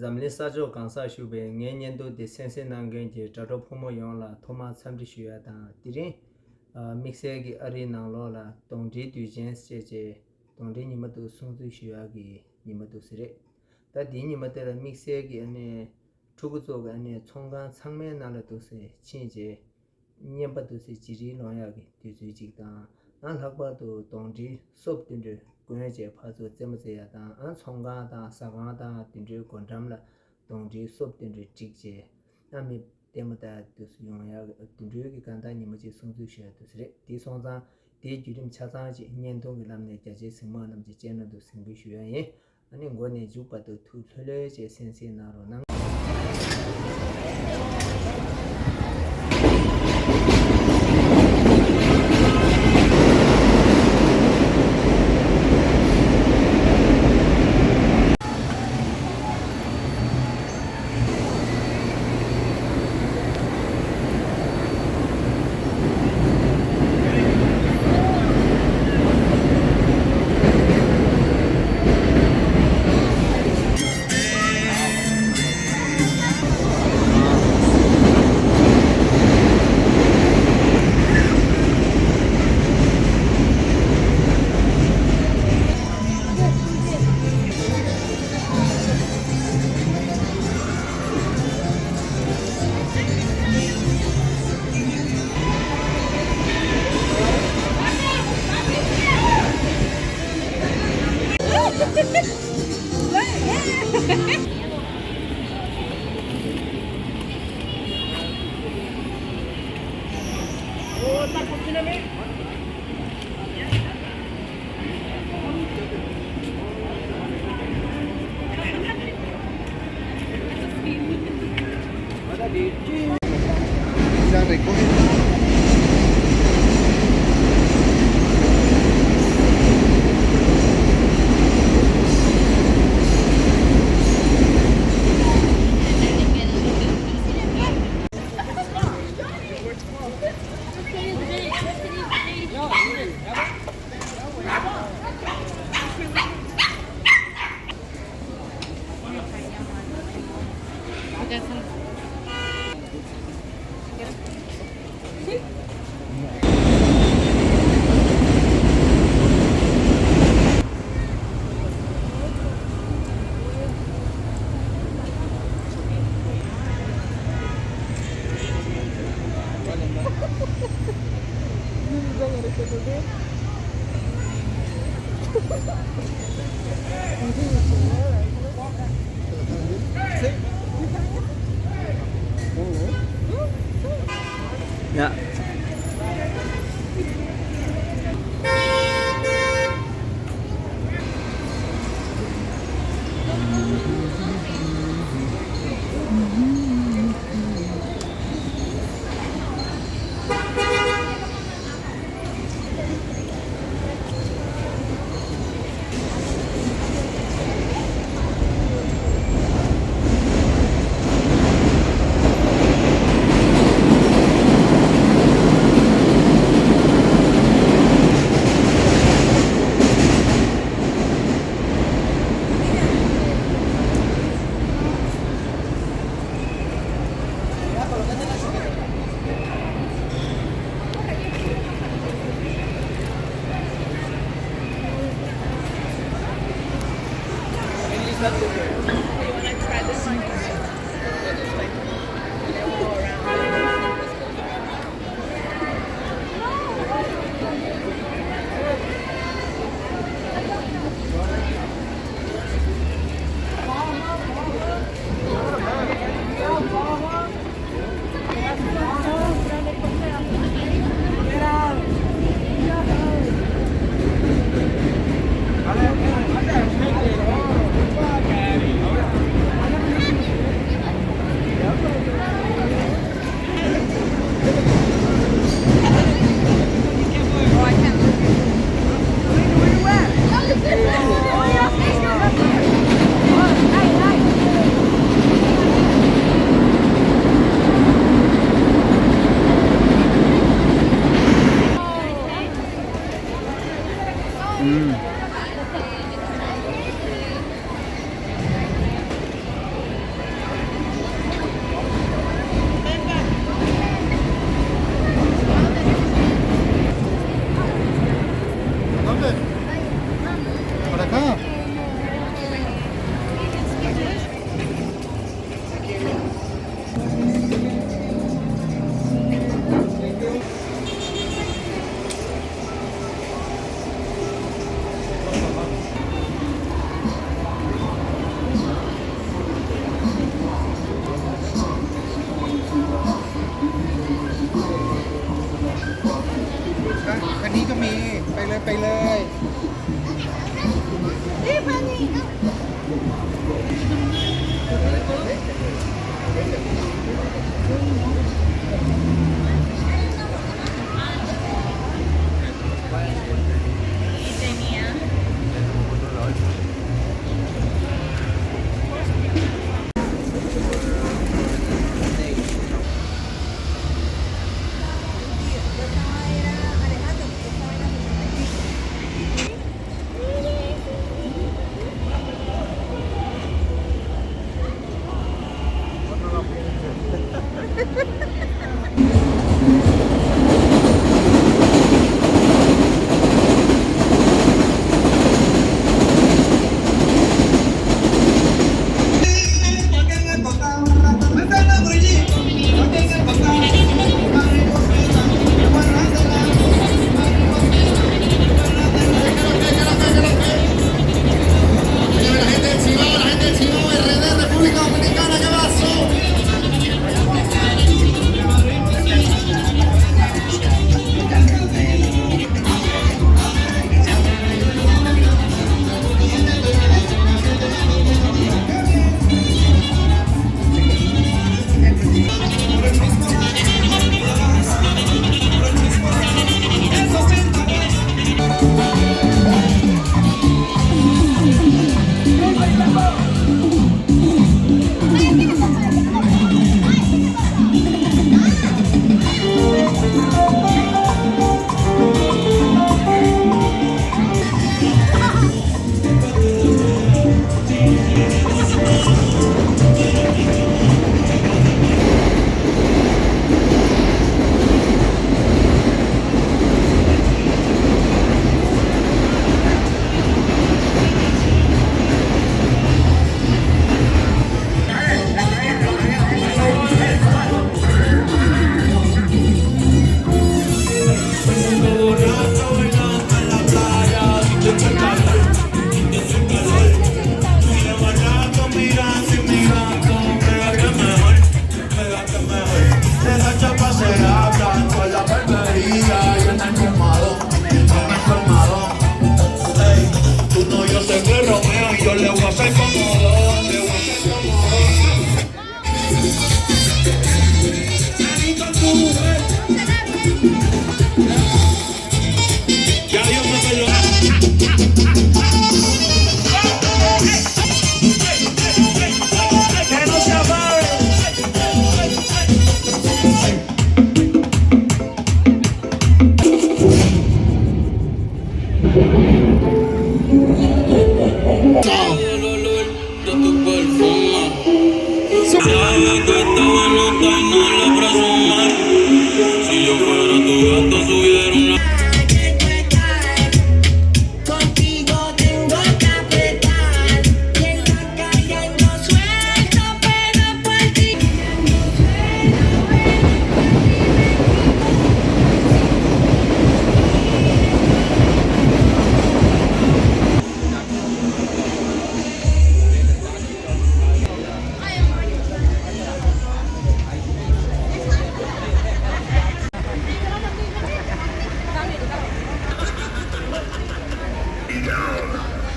zamli sajo kansa shube nge nyendo de sense nangen je tato phomo yongla thoma samri shuya da tirin mixe gi ari nanglo la tongji dujen che tongji nimatu sungzu shuya gi nimatu sire ta di nimatu la mixe gi ane chuguzo ga ane chonggan changme nala to se chinje nyemba to se jiri loya gi tuzu jik da an lakba to tongji sop tinje kunye je phazo zemze ya da an chongga da saga da tinje kontamla tongji sop tinje jikje nami temata dus yongya tinje gi kanda nimaji sungzu shya dusre di songza di jurim chazang ji nyendong gi lamne jaje singma namji jena do singbi shya ye ani ngone jukpa to tu thole je sense naro nang Ya recoge. ya ไปเลย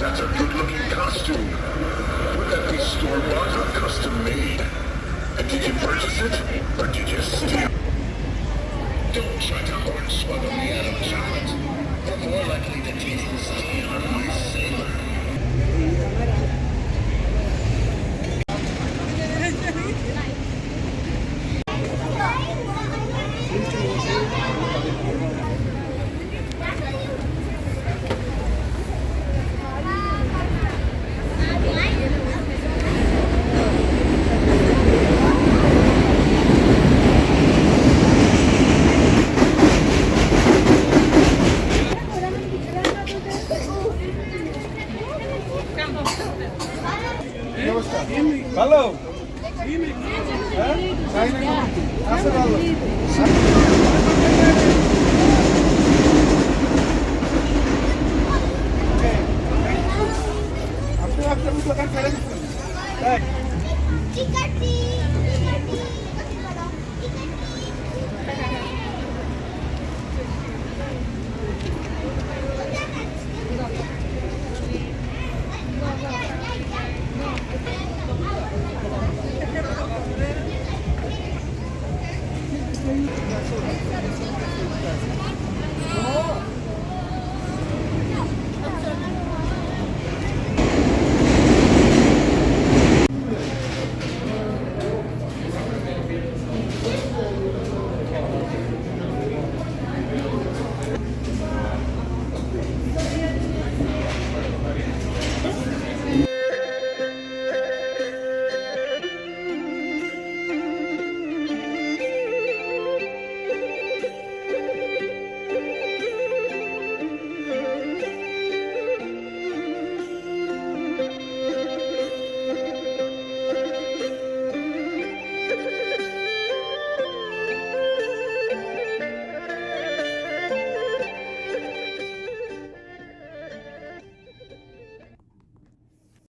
That's a good-looking costume. Would that be store-bought or custom-made? And did you purchase it, or did you steal? Don't try to hornswoggle me out of chocolate. You're more likely to taste the steel of my sailor. ভালো হ্যাঁ তাই না আছে ভালো আপনি আপনার দোকান ছেড়ে দিচ্ছেন তাই